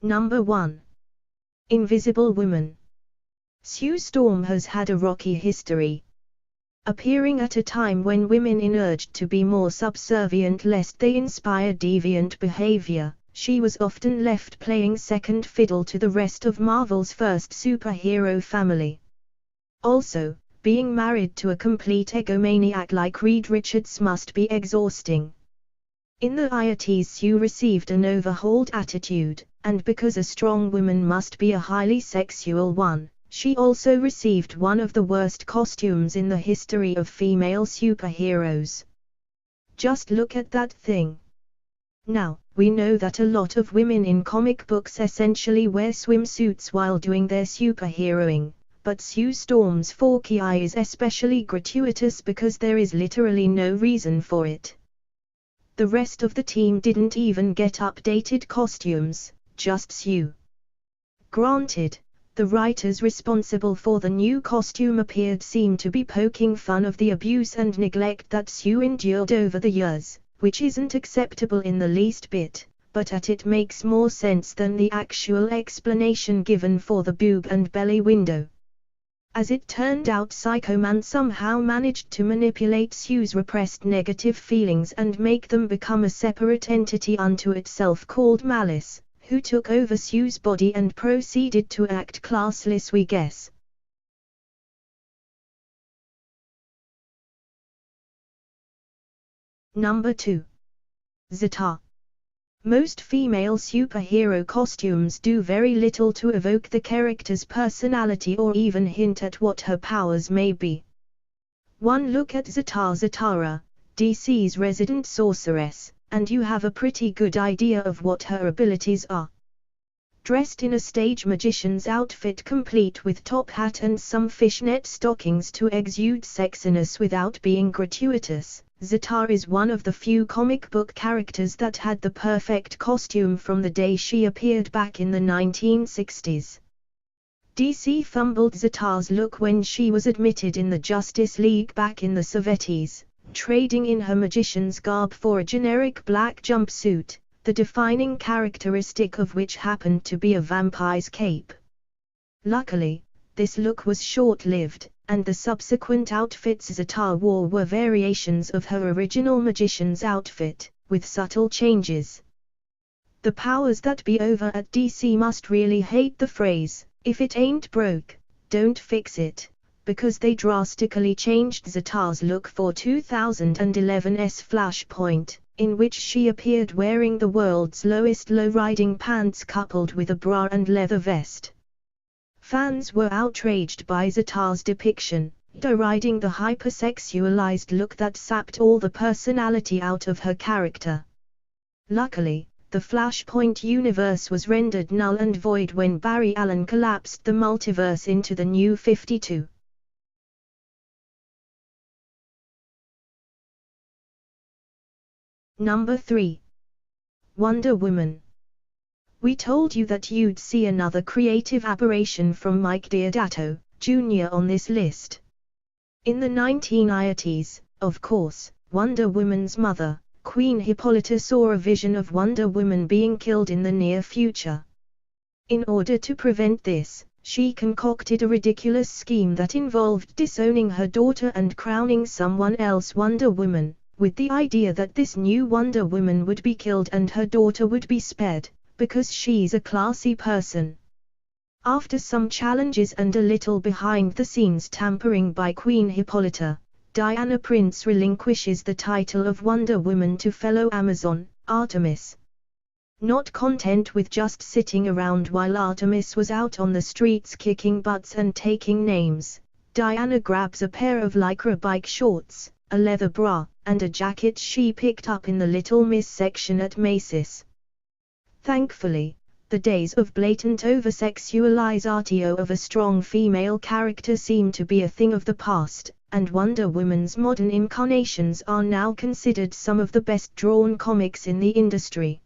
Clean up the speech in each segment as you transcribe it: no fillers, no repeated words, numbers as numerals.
Number 1. Invisible Woman. Sue Storm has had a rocky history. Appearing at a time when women urged to be more subservient lest they inspire deviant behavior, she was often left playing second fiddle to the rest of Marvel's first superhero family. Also, being married to a complete egomaniac like Reed Richards must be exhausting. In the IITs, Sue received an overhauled attitude, and because a strong woman must be a highly sexual one, she also received one of the worst costumes in the history of female superheroes. Just look at that thing. Now, we know that a lot of women in comic books essentially wear swimsuits while doing their superheroing, but Sue Storm's forky eye is especially gratuitous because there is literally no reason for it. The rest of the team didn't even get updated costumes, just Sue. Granted, the writers responsible for the new costume appeared seem to be poking fun of the abuse and neglect that Sue endured over the years, which isn't acceptable in the least bit, but it makes more sense than the actual explanation given for the boob and belly window. As it turned out, Psycho Man somehow managed to manipulate Sue's repressed negative feelings and make them become a separate entity unto itself called Malice, who took over Sue's body and proceeded to act classless, we guess. Number 2. Zeta. Most female superhero costumes do very little to evoke the character's personality or even hint at what her powers may be. One look at Zatara, DC's resident sorceress, and you have a pretty good idea of what her abilities are. Dressed in a stage magician's outfit complete with top hat and some fishnet stockings to exude sexiness without being gratuitous, Zeta is one of the few comic book characters that had the perfect costume from the day she appeared back in the 1960s. DC fumbled Zeta's look when she was admitted in the Justice League back in the 70s, trading in her magician's garb for a generic black jumpsuit, the defining characteristic of which happened to be a vampire's cape. Luckily, this look was short-lived, and the subsequent outfits Zeta wore were variations of her original magician's outfit, with subtle changes. The powers that be over at DC must really hate the phrase, "If it ain't broke, don't fix it," because they drastically changed Zeta's look for 2011's Flashpoint, in which she appeared wearing the world's lowest low-riding pants coupled with a bra and leather vest. Fans were outraged by Zeta's depiction, deriding the hypersexualized look that sapped all the personality out of her character. Luckily, the Flashpoint universe was rendered null and void when Barry Allen collapsed the multiverse into the New 52. Number 3. Wonder Woman. We told you that you'd see another creative aberration from Mike Deodato, Jr. on this list. In the 1980s, of course, Wonder Woman's mother, Queen Hippolyta, saw a vision of Wonder Woman being killed in the near future. In order to prevent this, she concocted a ridiculous scheme that involved disowning her daughter and crowning someone else Wonder Woman, with the idea that this new Wonder Woman would be killed and her daughter would be spared, because she's a classy person. After some challenges and a little behind-the-scenes tampering by Queen Hippolyta, Diana Prince relinquishes the title of Wonder Woman to fellow Amazon, Artemis. Not content with just sitting around while Artemis was out on the streets kicking butts and taking names, Diana grabs a pair of lycra bike shorts, a leather bra, and a jacket she picked up in the Little Miss section at Macy's. Thankfully, the days of blatant over-sexualization of a strong female character seem to be a thing of the past, and Wonder Woman's modern incarnations are now considered some of the best drawn comics in the industry.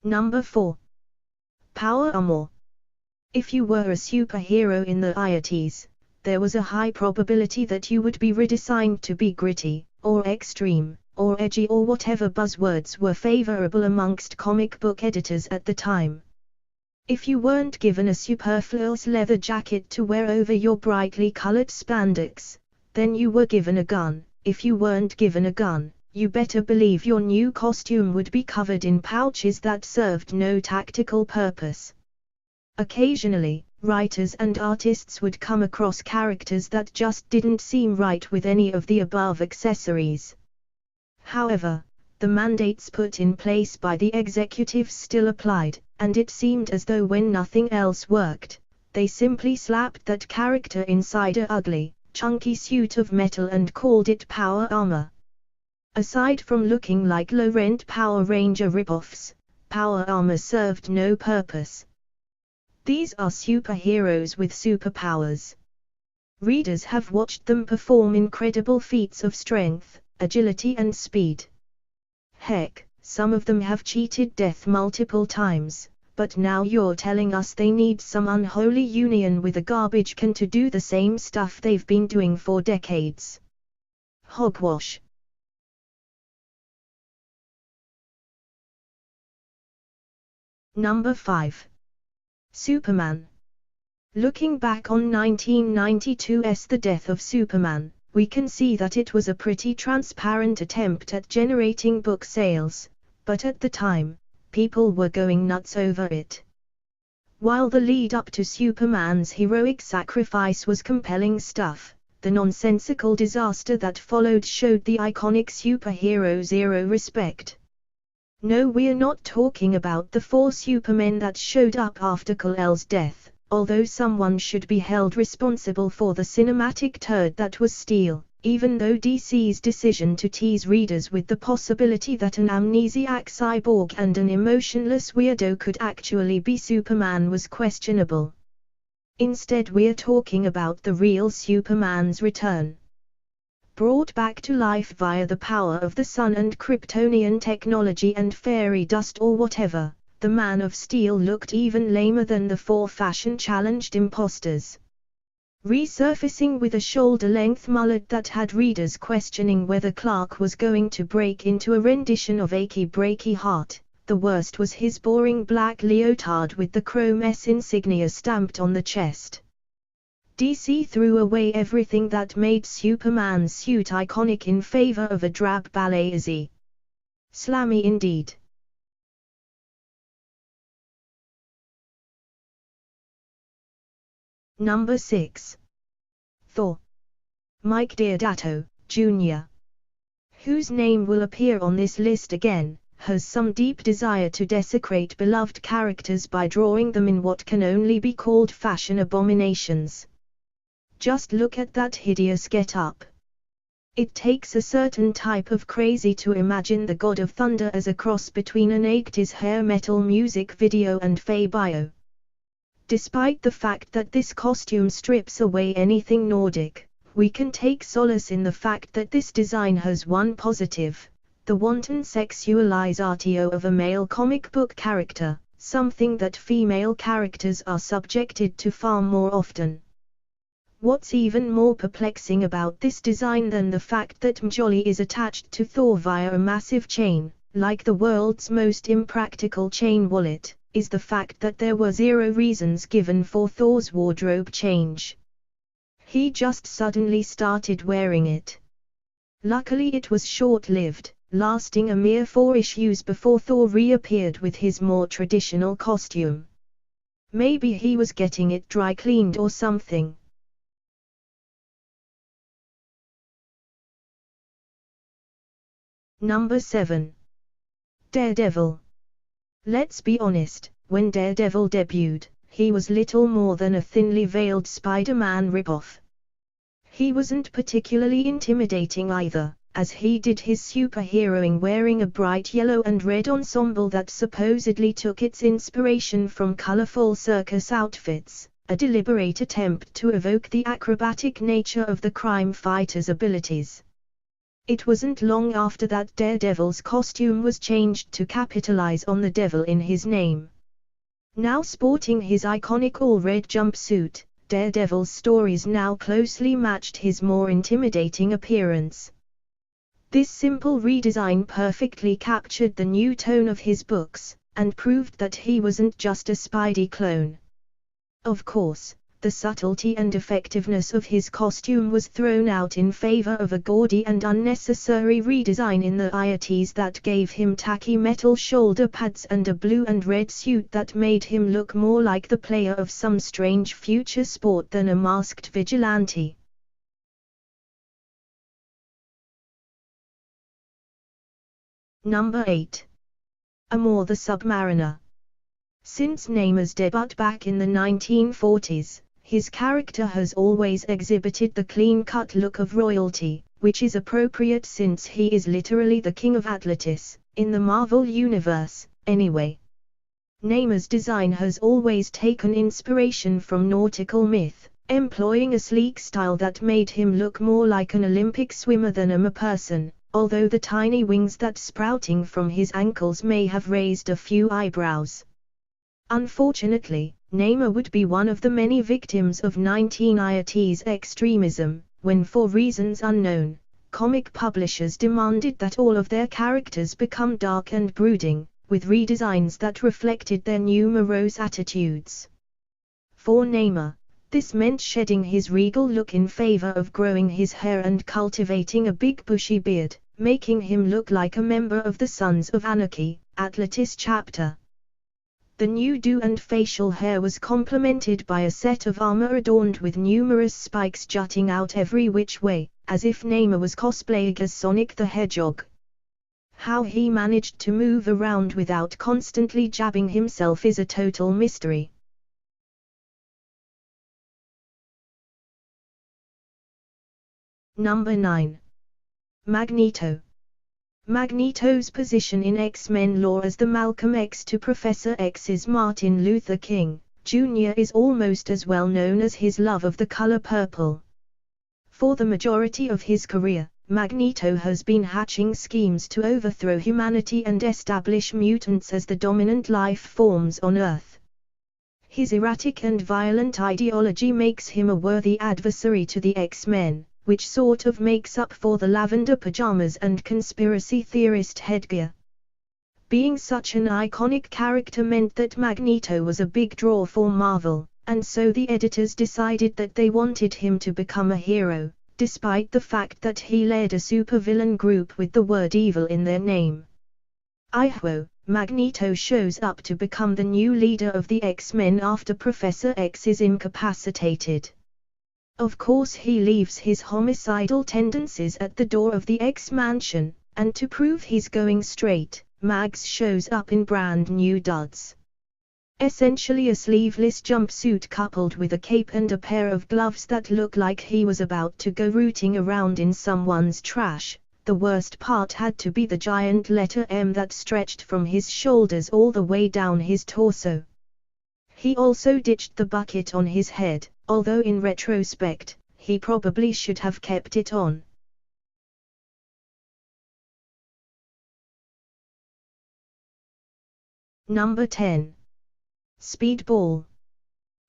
Number 4. Power Armor. If you were a superhero in the IITs, there was a high probability that you would be redesigned to be gritty, or extreme, or edgy or whatever buzzwords were favorable amongst comic book editors at the time. If you weren't given a superfluous leather jacket to wear over your brightly colored spandex, then you were given a gun. If you weren't given a gun, you better believe your new costume would be covered in pouches that served no tactical purpose. Occasionally, writers and artists would come across characters that just didn't seem right with any of the above accessories. However, the mandates put in place by the executives still applied, and it seemed as though when nothing else worked, they simply slapped that character inside a ugly, chunky suit of metal and called it power armor. Aside from looking like low-rent Power Ranger ripoffs, power armor served no purpose. These are superheroes with superpowers. Readers have watched them perform incredible feats of strength, agility and speed. Heck, some of them have cheated death multiple times, but now you're telling us they need some unholy union with a garbage can to do the same stuff they've been doing for decades. Hogwash. Number 5. Superman. Looking back on 1992's The Death of Superman, we can see that it was a pretty transparent attempt at generating book sales, but at the time, people were going nuts over it. While the lead up to Superman's heroic sacrifice was compelling stuff, the nonsensical disaster that followed showed the iconic superhero zero respect. No, we're not talking about the 4 Supermen that showed up after Kal-El's death, although someone should be held responsible for the cinematic turd that was Steel, even though DC's decision to tease readers with the possibility that an amnesiac cyborg and an emotionless weirdo could actually be Superman was questionable. Instead, we're talking about the real Superman's return. Brought back to life via the power of the sun and Kryptonian technology and fairy dust or whatever, the Man of Steel looked even lamer than the 4 fashion-challenged imposters. Resurfacing with a shoulder-length mullet that had readers questioning whether Clark was going to break into a rendition of Achy Breaky Heart, the worst was his boring black leotard with the Chrome S insignia stamped on the chest. DC threw away everything that made Superman's suit iconic in favor of a drab ballet-y. Slammy indeed. Number 6. Thor. Mike Deodato, Jr., whose name will appear on this list again, has some deep desire to desecrate beloved characters by drawing them in what can only be called fashion abominations. Just look at that hideous get-up. It takes a certain type of crazy to imagine the God of Thunder as a cross between an 80s hair metal music video and Faye Bio. Despite the fact that this costume strips away anything Nordic, we can take solace in the fact that this design has one positive: the wanton sexualization of a male comic book character, something that female characters are subjected to far more often. What's even more perplexing about this design than the fact that Mjolnir is attached to Thor via a massive chain, like the world's most impractical chain wallet, is the fact that there were 0 reasons given for Thor's wardrobe change. He just suddenly started wearing it. Luckily it was short-lived, lasting a mere 4 issues before Thor reappeared with his more traditional costume. Maybe he was getting it dry cleaned or something. Number 7. Daredevil. Let's be honest, when Daredevil debuted, he was little more than a thinly veiled Spider-Man ripoff. He wasn't particularly intimidating either, as he did his superheroing wearing a bright yellow and red ensemble that supposedly took its inspiration from colorful circus outfits, a deliberate attempt to evoke the acrobatic nature of the crime fighter's abilities. It wasn't long after that Daredevil's costume was changed to capitalize on the devil in his name. Now sporting his iconic all-red jumpsuit, Daredevil's stories now closely matched his more intimidating appearance. This simple redesign perfectly captured the new tone of his books, and proved that he wasn't just a Spidey clone. Of course, the subtlety and effectiveness of his costume was thrown out in favor of a gaudy and unnecessary redesign in the 80s that gave him tacky metal shoulder pads and a blue and red suit that made him look more like the player of some strange future sport than a masked vigilante. Number 8. Amor the Submariner. Since Neymar's debut back in the 1940s, his character has always exhibited the clean-cut look of royalty, which is appropriate since he is literally the king of Atlantis, in the Marvel Universe, anyway. Neymar's design has always taken inspiration from nautical myth, employing a sleek style that made him look more like an Olympic swimmer than a person, although the tiny wings that sprouting from his ankles may have raised a few eyebrows. Unfortunately, Neymar would be one of the many victims of 1980s extremism, when for reasons unknown, comic publishers demanded that all of their characters become dark and brooding, with redesigns that reflected their new morose attitudes. For Neymar, this meant shedding his regal look in favor of growing his hair and cultivating a big bushy beard, making him look like a member of the Sons of Anarchy, Atlantis chapter. The new do and facial hair was complemented by a set of armor adorned with numerous spikes jutting out every which way, as if Neymar was cosplaying as Sonic the Hedgehog. How he managed to move around without constantly jabbing himself is a total mystery. Number 9. Magneto. Magneto's position in X-Men lore as the Malcolm X to Professor X's Martin Luther King, Jr. is almost as well known as his love of the color purple. For the majority of his career, Magneto has been hatching schemes to overthrow humanity and establish mutants as the dominant life forms on Earth. His erratic and violent ideology makes him a worthy adversary to the X-Men, which sort of makes up for the lavender pajamas and conspiracy theorist headgear. Being such an iconic character meant that Magneto was a big draw for Marvel, and so the editors decided that they wanted him to become a hero, despite the fact that he led a supervillain group with the word evil in their name. Magneto shows up to become the new leader of the X-Men after Professor X is incapacitated. Of course he leaves his homicidal tendencies at the door of the X-Mansion, and to prove he's going straight, Mags shows up in brand new duds. Essentially a sleeveless jumpsuit coupled with a cape and a pair of gloves that look like he was about to go rooting around in someone's trash. The worst part had to be the giant letter M that stretched from his shoulders all the way down his torso. He also ditched the bucket on his head, although in retrospect, he probably should have kept it on. Number 10. Speedball.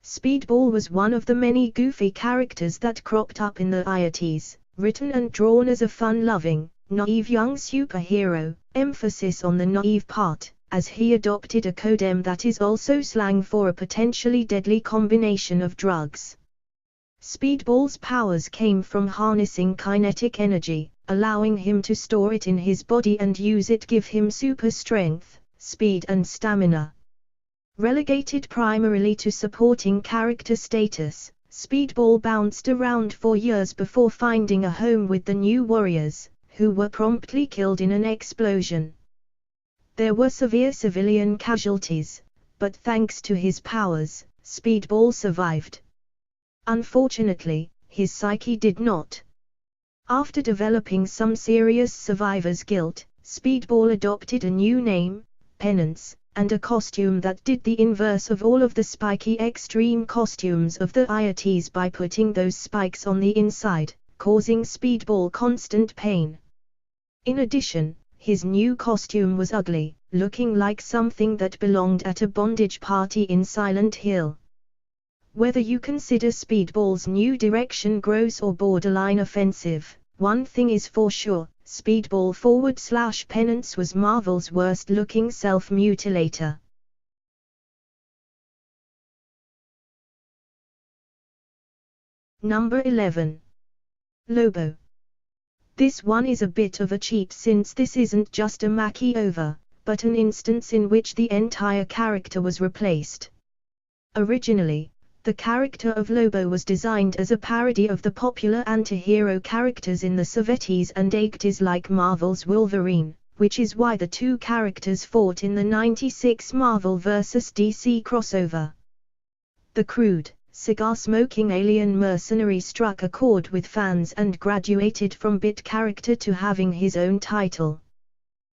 Speedball was one of the many goofy characters that cropped up in the 80s, written and drawn as a fun-loving, naive young superhero, emphasis on the naive part, as he adopted a codem that is also slang for a potentially deadly combination of drugs. Speedball's powers came from harnessing kinetic energy, allowing him to store it in his body and use it give him super strength, speed and stamina. Relegated primarily to supporting character status, Speedball bounced around for years before finding a home with the New Warriors, who were promptly killed in an explosion. There were severe civilian casualties, but thanks to his powers, Speedball survived. Unfortunately, his psyche did not. After developing some serious survivor's guilt, Speedball adopted a new name, Penance, and a costume that did the inverse of all of the spiky extreme costumes of the 80s by putting those spikes on the inside, causing Speedball constant pain. In addition, his new costume was ugly, looking like something that belonged at a bondage party in Silent Hill. Whether you consider Speedball's new direction gross or borderline offensive, One thing is for sure, Speedball / Penance was Marvel's worst-looking self-mutilator. Number 11. Lobo. This one is a bit of a cheat since this isn't just a makeover, but an instance in which the entire character was replaced. Originally, the character of Lobo was designed as a parody of the popular anti-hero characters in the 70s and 80s like Marvel's Wolverine, which is why the two characters fought in the '96 Marvel vs. DC crossover. The crude, cigar-smoking alien mercenary struck a chord with fans and graduated from bit character to having his own title.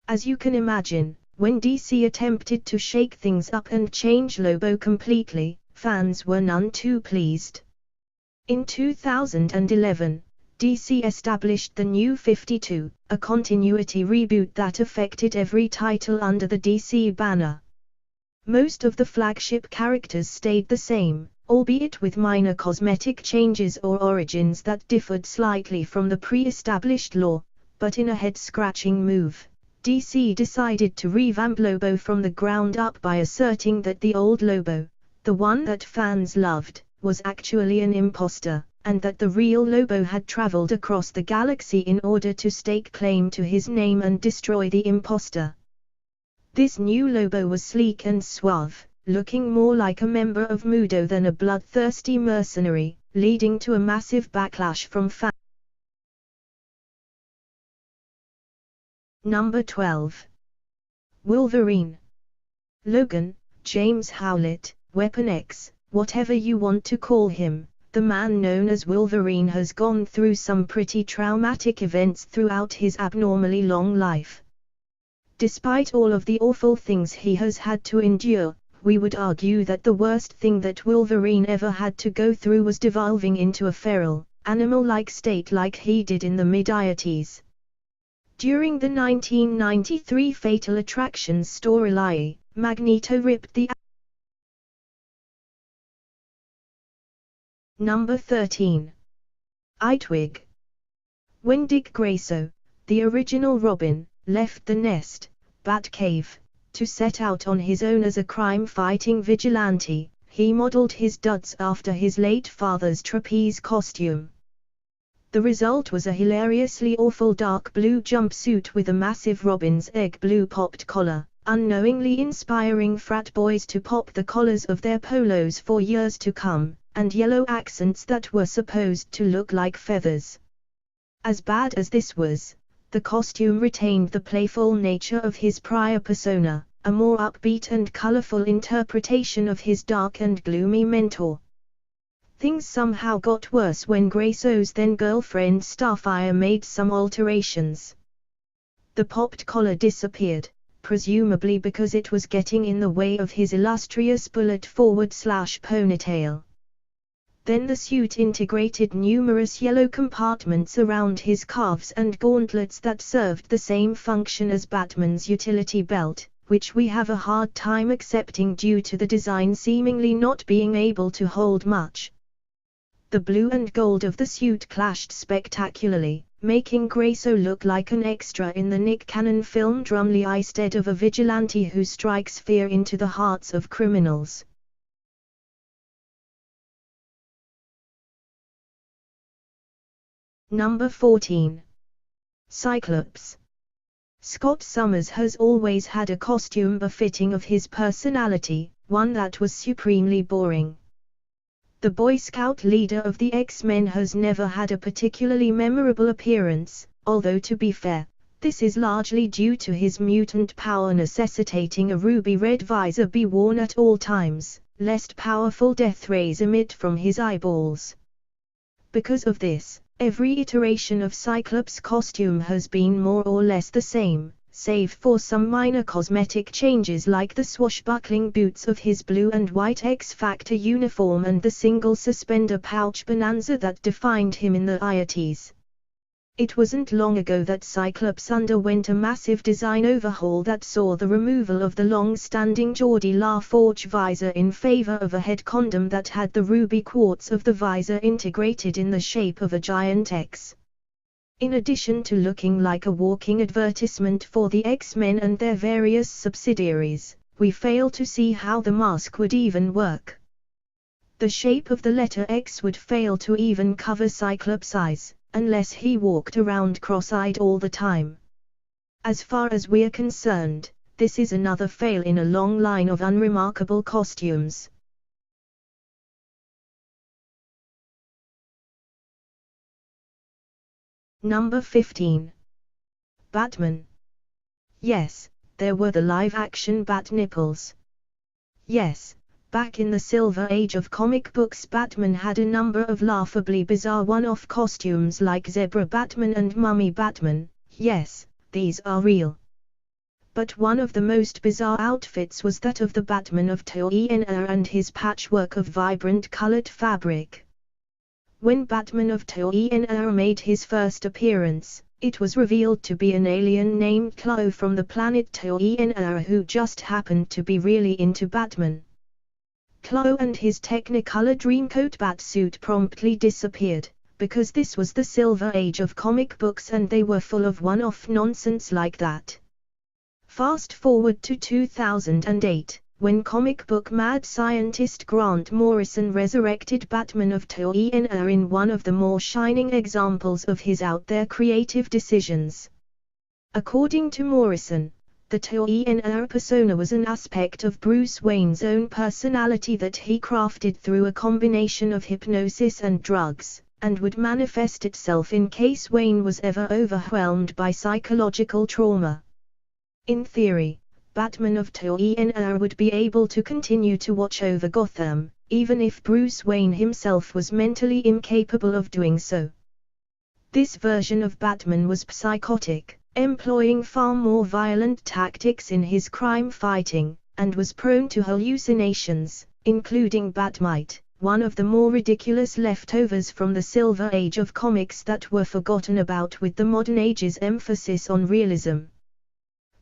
As you can imagine, when DC attempted to shake things up and change Lobo completely, fans were none too pleased. In 2011, DC established the New 52, a continuity reboot that affected every title under the DC banner. Most of the flagship characters stayed the same, albeit with minor cosmetic changes or origins that differed slightly from the pre-established lore, but in a head-scratching move, DC decided to revamp Lobo from the ground up by asserting that the old Lobo, the one that fans loved, was actually an imposter, and that the real Lobo had traveled across the galaxy in order to stake claim to his name and destroy the imposter. This new Lobo was sleek and suave, looking more like a member of Mudo than a bloodthirsty mercenary, leading to a massive backlash from fans. Number 12. Wolverine. Logan, James Howlett, Weapon X, whatever you want to call him, the man known as Wolverine has gone through some pretty traumatic events throughout his abnormally long life. Despite all of the awful things he has had to endure, we would argue that the worst thing that Wolverine ever had to go through was devolving into a feral, animal-like state like he did in the mid-80s. During the 1993 Fatal Attractions storyline, Magneto ripped the Number 13. Itwig. When Dick Grayson, the original Robin, left the Nest, Batcave, to set out on his own as a crime-fighting vigilante, he modeled his duds after his late father's trapeze costume. The result was a hilariously awful dark blue jumpsuit with a massive Robin's egg blue popped collar, unknowingly inspiring frat boys to pop the collars of their polos for years to come, and yellow accents that were supposed to look like feathers. As bad as this was, the costume retained the playful nature of his prior persona, a more upbeat and colorful interpretation of his dark and gloomy mentor. Things somehow got worse when Grayson's then-girlfriend Starfire made some alterations. The popped collar disappeared, presumably because it was getting in the way of his illustrious bullet-forward/ponytail. Then the suit integrated numerous yellow compartments around his calves and gauntlets that served the same function as Batman's utility belt, which we have a hard time accepting due to the design seemingly not being able to hold much. The blue and gold of the suit clashed spectacularly, making Grayson look like an extra in the Nick Cannon film Drumly instead of a vigilante who strikes fear into the hearts of criminals. Number 14. Cyclops. Scott Summers has always had a costume befitting of his personality, one that was supremely boring. The Boy Scout leader of the X-Men has never had a particularly memorable appearance, although to be fair, this is largely due to his mutant power necessitating a ruby red visor be worn at all times, lest powerful death rays emit from his eyeballs. Because of this, every iteration of Cyclops' costume has been more or less the same, save for some minor cosmetic changes like the swashbuckling boots of his blue and white X-Factor uniform and the single suspender pouch bonanza that defined him in the 80s. It wasn't long ago that Cyclops underwent a massive design overhaul that saw the removal of the long-standing Geordie LaForge visor in favor of a head condom that had the ruby quartz of the visor integrated in the shape of a giant X. In addition to looking like a walking advertisement for the X-Men and their various subsidiaries, we fail to see how the mask would even work. The shape of the letter X would fail to even cover Cyclops' eyes, unless he walked around cross-eyed all the time. As far as we're concerned, this is another fail in a long line of unremarkable costumes. Number 15. Batman. Yes, there were the live-action bat nipples. Yes, back in the Silver Age of comic books, Batman had a number of laughably bizarre one-off costumes like Zebra Batman and Mummy Batman. Yes, these are real. But one of the most bizarre outfits was that of the Batman of Toyena and his patchwork of vibrant colored fabric. When Batman of Toyena made his first appearance, it was revealed to be an alien named Clo from the planet Toyena who just happened to be really into Batman. Clo and his Technicolor Dreamcoat Batsuit promptly disappeared, because this was the Silver Age of comic books and they were full of one-off nonsense like that. Fast forward to 2008, when comic book mad scientist Grant Morrison resurrected Batman of Toyena in one of the more shining examples of his out-there creative decisions. According to Morrison, the Toyena persona was an aspect of Bruce Wayne's own personality that he crafted through a combination of hypnosis and drugs, and would manifest itself in case Wayne was ever overwhelmed by psychological trauma. In theory, Batman of Toyena would be able to continue to watch over Gotham, even if Bruce Wayne himself was mentally incapable of doing so. This version of Batman was psychotic, employing far more violent tactics in his crime fighting, and was prone to hallucinations, including Batmite, one of the more ridiculous leftovers from the Silver Age of comics that were forgotten about with the modern age's emphasis on realism.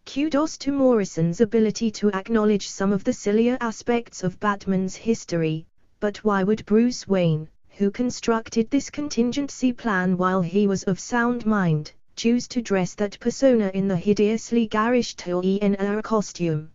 Kudos to Morrison's ability to acknowledge some of the sillier aspects of Batman's history, but why would Bruce Wayne, who constructed this contingency plan while he was of sound mind, choose to dress that persona in the hideously garish Toyena costume?